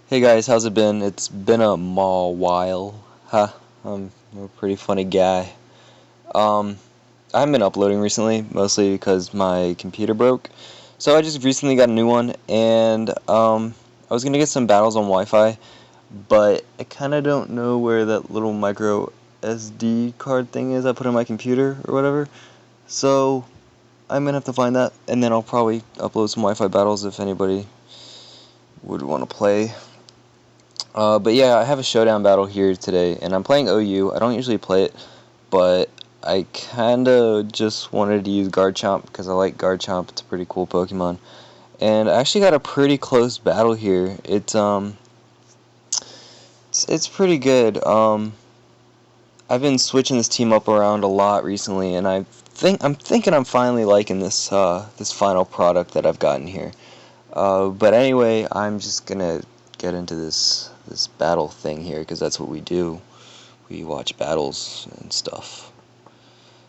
Hey guys, how's it been? It's been a while. I'm a pretty funny guy. Um, I haven't been uploading recently, mostly because my computer broke. So I just recently got a new one, and I was gonna get some battles on Wi-Fi, but I kind of don't know where that little micro SD card thing is I put in my computer or whatever. So I'm gonna have to find that, and then I'll probably upload some Wi-Fi battles if anybody would want to play. But yeah, I have a showdown battle here today, and I'm playing OU. I don't usually play it, but I kinda just wanted to use Garchomp because I like Garchomp. It's a pretty cool Pokemon, and I actually got a pretty close battle here. It's pretty good. I've been switching this team up around a lot recently, and I'm thinking I'm finally liking this final product that I've gotten here. But anyway, I'm just gonna get into this battle thing here because that's what we do. We watch battles and stuff.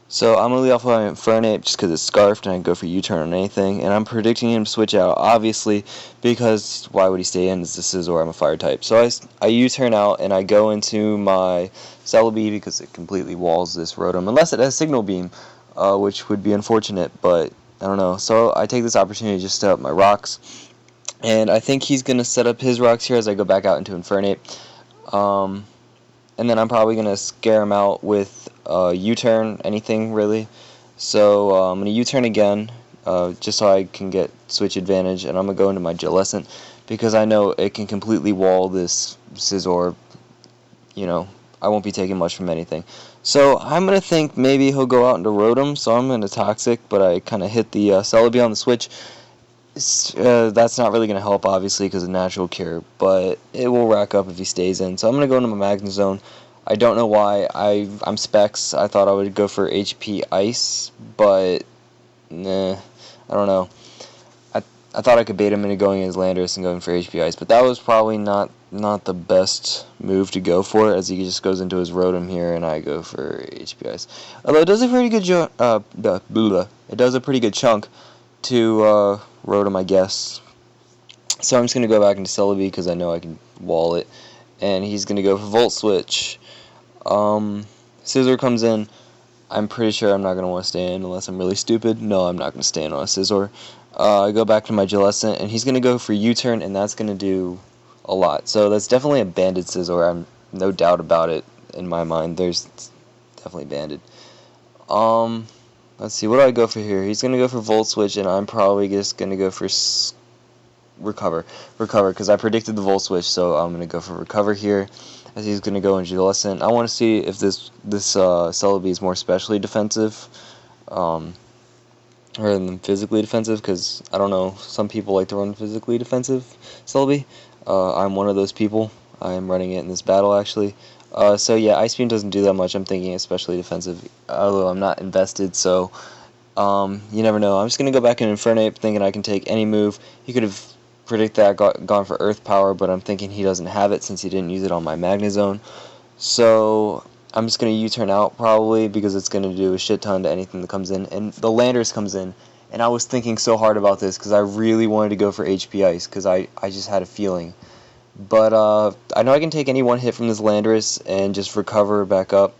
So I'm gonna lead off with my Infernape just because it's scarfed and I can go for U-turn on anything. And I'm predicting him to switch out, obviously, because why would he stay in? It's the Scizor, I'm a fire type. So I U-turn out and I go into my Celebi because it completely walls this Rotom, unless it has Signal Beam, which would be unfortunate, but I don't know. So I take this opportunity to just set up my rocks. And I think he's going to set up his rocks here as I go back out into Infernape. And then I'm probably going to scare him out with U-turn, anything really. So I'm going to U-turn again, just so I can get switch advantage. And I'm going to go into my Jellicent because I know it can completely wall this Scizor. You know, I won't be taking much from anything. So I'm going to think maybe he'll go out into Rotom, so I'm going to Toxic, but I kind of hit the Celebi on the switch. That's not really going to help, obviously, because of Natural Cure, but it will rack up if he stays in. So I'm going to go into my Magnezone. I don't know why. I'm Specs. I thought I would go for HP Ice, but nah, I don't know. I thought I could bait him into going as Landorus and going for HP Ice, but that was probably not the best move to go for, as he just goes into his Rotom here, and I go for HP Ice. Although it does a pretty good it does a pretty good chunk to Rotom, I guess. So I'm just going to go back into Celebi because I know I can wall it. And he's going to go for Volt Switch. Scizor comes in. I'm pretty sure I'm not going to want to stay in unless I'm really stupid. No, I'm not going to stay in on a Scizor. I go back to my Jellicent, and he's going to go for U-turn, and that's going to do a lot. So that's definitely a banded Scizor. I'm no doubt about it in my mind. There's definitely banded. Let's see, what do I go for here? He's going to go for Volt Switch, and I'm probably just going to go for Recover, because I predicted the Volt Switch, so I'm going to go for Recover here, as he's going to go into Jellicent. I want to see if this Celebi is more specially defensive, rather than physically defensive, because, I don't know, some people like to run physically defensive Celebi. I'm one of those people. I am running it in this battle, actually. So yeah, Ice Beam doesn't do that much. I'm thinking especially defensive, although I'm not invested, so you never know. I'm just going to go back in Infernape thinking I can take any move. He could have predicted that gone for Earth Power, but I'm thinking he doesn't have it since he didn't use it on my Magnezone. So I'm just going to U-turn out probably because it's going to do a shit ton to anything that comes in. And the Landorus comes in, and I was thinking so hard about this because I really wanted to go for HP Ice because I just had a feeling. But I know I can take any one hit from this Landorus and just recover back up.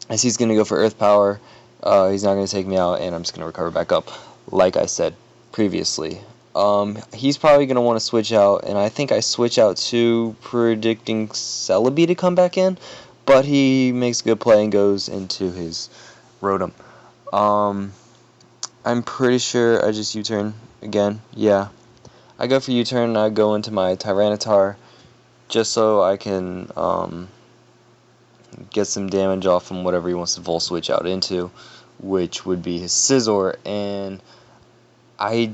As he's going to go for Earth Power, he's not going to take me out, and I'm just going to recover back up, like I said previously. He's probably going to want to switch out, and I think I switch out to predicting Celebi to come back in, but he makes a good play and goes into his Rotom. I'm pretty sure I just U-turn again. Yeah. I go for U-turn and I go into my Tyranitar just so I can get some damage off from whatever he wants to Volt Switch out into, which would be his Scizor. And I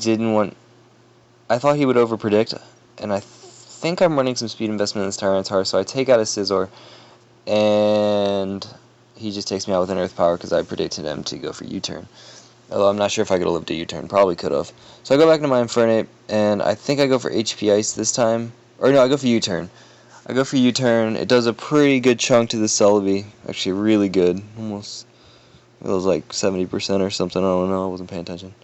thought he would overpredict, and I think I'm running some speed investment in this Tyranitar, so I take out a Scizor, and he just takes me out with an Earth Power because I predicted him to go for U-turn. Although I'm not sure if I could have lived a U-turn. Probably could have. So I go back to my Infernape, and I think I go for HP Ice this time. Or no, I go for U-turn. I go for U-turn. It does a pretty good chunk to the Celebi. Actually, really good. Almost, it was like 70% or something. I don't know. I wasn't paying attention.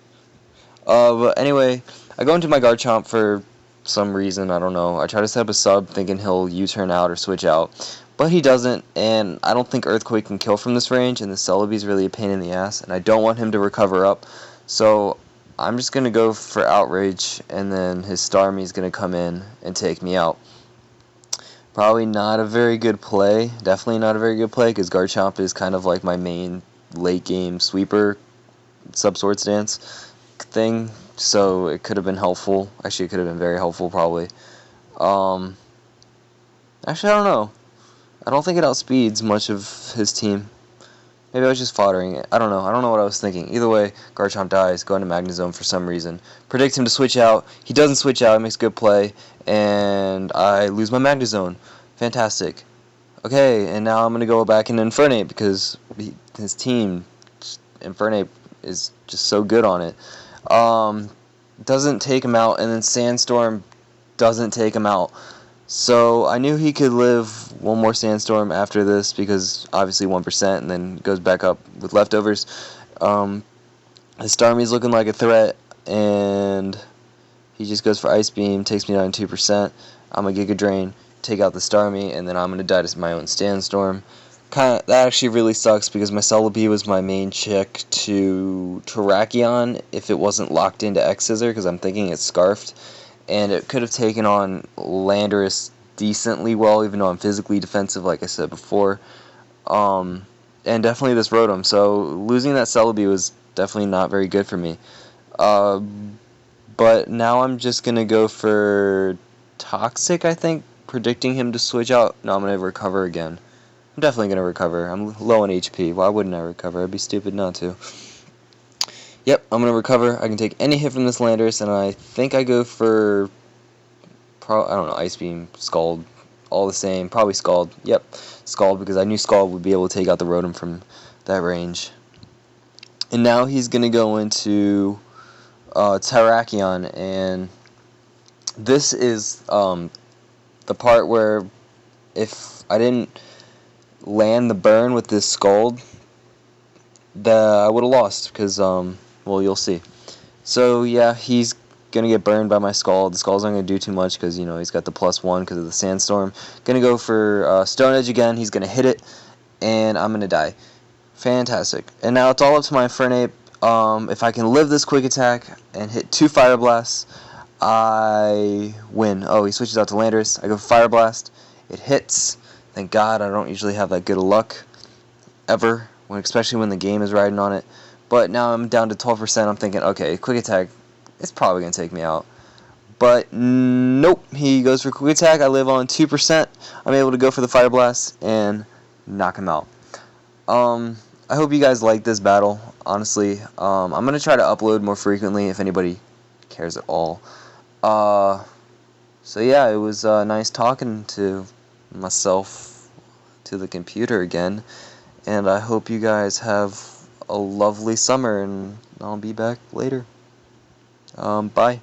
But anyway, I go into my Garchomp for some reason, I don't know. I try to set up a sub thinking he'll U-turn out or switch out, but he doesn't, and I don't think Earthquake can kill from this range, and the Celebi is really a pain in the ass, and I don't want him to recover up, so I'm just going to go for Outrage, and then his Starmie is going to come in and take me out. Probably not a very good play, definitely not a very good play, because Garchomp is kind of like my main late game sweeper sub-Sword Stance thing, so it could have been helpful. Actually, it could have been very helpful, probably. Actually, I don't know. I don't think it outspeeds much of his team. Maybe I was just foddering it. I don't know. I don't know what I was thinking. Either way, Garchomp dies, going to Magnezone for some reason. Predict him to switch out. He doesn't switch out. It makes a good play, and I lose my Magnezone. Fantastic. Okay, and now I'm going to go back and Infernape because his team, Infernape, is just so good on it. Doesn't take him out, and then Sandstorm doesn't take him out. So I knew he could live one more Sandstorm after this because obviously 1% and then goes back up with leftovers. His Starmie's looking like a threat, and he just goes for Ice Beam, takes me down 2%. I'm a Giga Drain, take out the Starmie, and then I'm going to die to my own Sandstorm. That actually really sucks because my Celebi was my main check to Terrakion if it wasn't locked into X-Scissor because I'm thinking it's Scarfed. And it could have taken on Landorus decently well, even though I'm physically defensive, like I said before. And definitely this Rotom. So losing that Celebi was definitely not very good for me. But now I'm just going to go for Toxic, I think, predicting him to switch out. No, I'm going to recover again. I'm definitely going to recover. I'm low on HP. Why wouldn't I recover? I'd be stupid not to. Yep, I'm going to recover. I can take any hit from this Landorus, and I think I go for, I don't know, Ice Beam, Scald, all the same. Probably Scald. Yep, Scald, because I knew Scald would be able to take out the Rotom from that range. And now he's going to go into Terrakion, and this is the part where if I didn't land the burn with this Scald, I would have lost, because well, you'll see. So yeah, he's gonna get burned by my Scald. The Scald's not gonna do too much because he's got the +1 because of the Sandstorm. Gonna go for Stone Edge again. He's gonna hit it, and I'm gonna die. Fantastic. And now it's all up to my Infernape. If I can live this quick attack and hit 2 Fire Blasts, I win. Oh, he switches out to Landorus. I go for Fire Blast. It hits. Thank God. I don't usually have that good of luck ever, especially when the game is riding on it. But now I'm down to 12%. I'm thinking, okay, quick attack, it's probably going to take me out. But nope, he goes for quick attack. I live on 2%. I'm able to go for the Fire Blast and knock him out. I hope you guys like this battle, honestly. I'm going to try to upload more frequently if anybody cares at all. So yeah, it was nice talking to myself, to the computer again. And I hope you guys have a lovely summer, and I'll be back later. Bye.